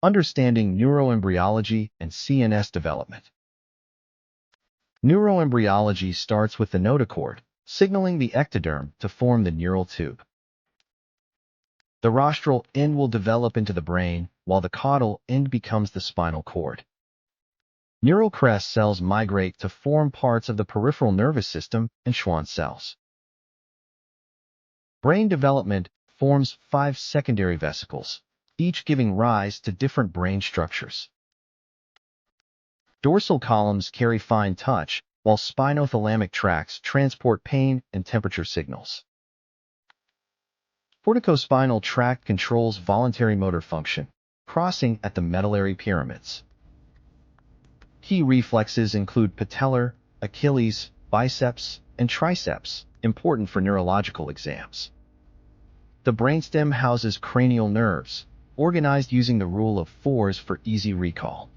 Understanding Neuroembryology and CNS Development. Neuroembryology starts with the notochord, signaling the ectoderm to form the neural tube. The rostral end will develop into the brain, while the caudal end becomes the spinal cord. Neural crest cells migrate to form parts of the peripheral nervous system and Schwann cells. Brain development forms 5 secondary vesicles, each giving rise to different brain structures. Dorsal columns carry fine touch, while spinothalamic tracts transport pain and temperature signals. Corticospinal tract controls voluntary motor function, crossing at the medullary pyramids. Key reflexes include patellar, Achilles, biceps, and triceps, important for neurological exams. The brainstem houses cranial nerves, organized using the rule of 4s for easy recall.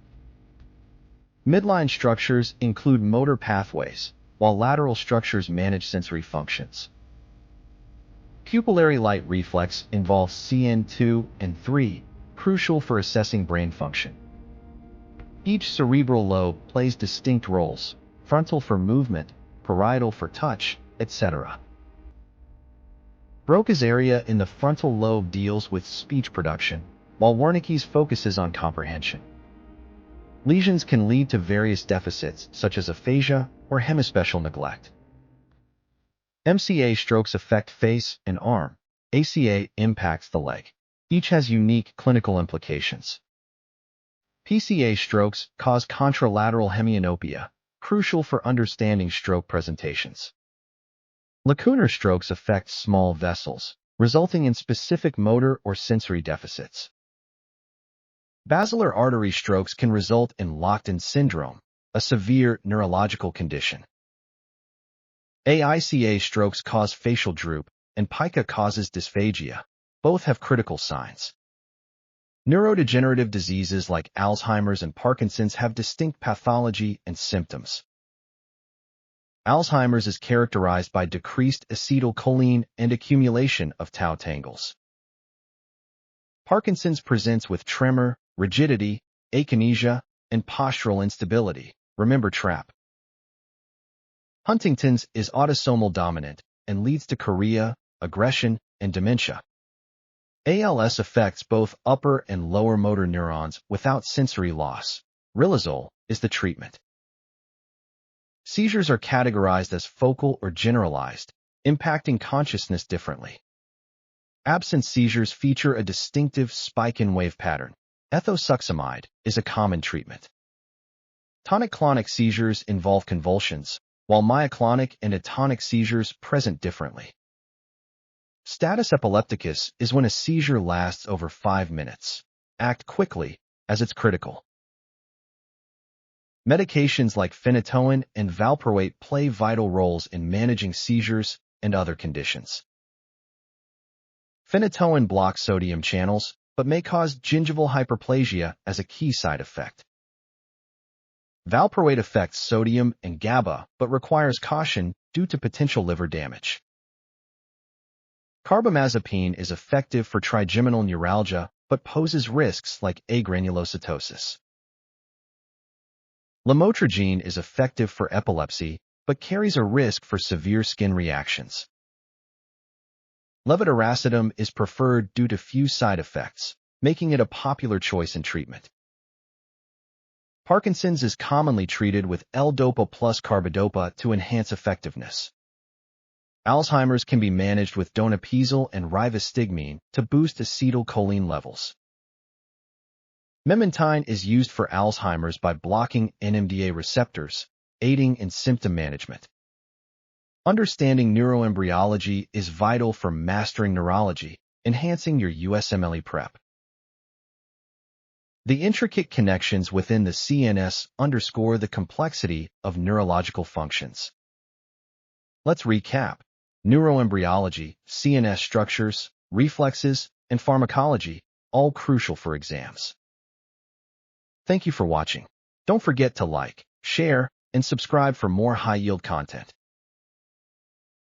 Midline structures include motor pathways, while lateral structures manage sensory functions. Pupillary light reflex involves CN2 and 3, crucial for assessing brain function. Each cerebral lobe plays distinct roles, frontal for movement, parietal for touch, etc. Broca's area in the frontal lobe deals with speech production, while Wernicke's focuses on comprehension. Lesions can lead to various deficits, such as aphasia or hemispecial neglect. MCA strokes affect face and arm. ACA impacts the leg. Each has unique clinical implications. PCA strokes cause contralateral hemianopia, crucial for understanding stroke presentations. Lacunar strokes affect small vessels, resulting in specific motor or sensory deficits. Basilar artery strokes can result in locked-in syndrome, a severe neurological condition. AICA strokes cause facial droop, and pica causes dysphagia. Both have critical signs. Neurodegenerative diseases like Alzheimer's and Parkinson's have distinct pathology and symptoms. Alzheimer's is characterized by decreased acetylcholine and accumulation of tau tangles. Parkinson's presents with tremor, rigidity, akinesia, and postural instability. Remember TRAP. Huntington's is autosomal dominant and leads to chorea, aggression, and dementia. ALS affects both upper and lower motor neurons without sensory loss. Riluzole is the treatment. Seizures are categorized as focal or generalized, impacting consciousness differently. Absence seizures feature a distinctive spike-in-wave pattern. Ethosuximide is a common treatment. Tonic-clonic seizures involve convulsions, while myoclonic and atonic seizures present differently. Status epilepticus is when a seizure lasts over 5 minutes. Act quickly, as it's critical. Medications like phenytoin and valproate play vital roles in managing seizures and other conditions. Phenytoin blocks sodium channels, but may cause gingival hyperplasia as a key side effect. Valproate affects sodium and GABA, but requires caution due to potential liver damage. Carbamazepine is effective for trigeminal neuralgia, but poses risks like agranulocytosis. Lamotrigine is effective for epilepsy, but carries a risk for severe skin reactions. Levetiracetam is preferred due to few side effects, making it a popular choice in treatment. Parkinson's is commonly treated with L-DOPA plus carbidopa to enhance effectiveness. Alzheimer's can be managed with donepezil and rivastigmine to boost acetylcholine levels. Memantine is used for Alzheimer's by blocking NMDA receptors, aiding in symptom management. Understanding neuroembryology is vital for mastering neurology, enhancing your USMLE prep. The intricate connections within the CNS underscore the complexity of neurological functions. Let's recap. Neuroembryology, CNS structures, reflexes, and pharmacology, all crucial for exams. Thank you for watching. Don't forget to like, share, and subscribe for more high-yield content.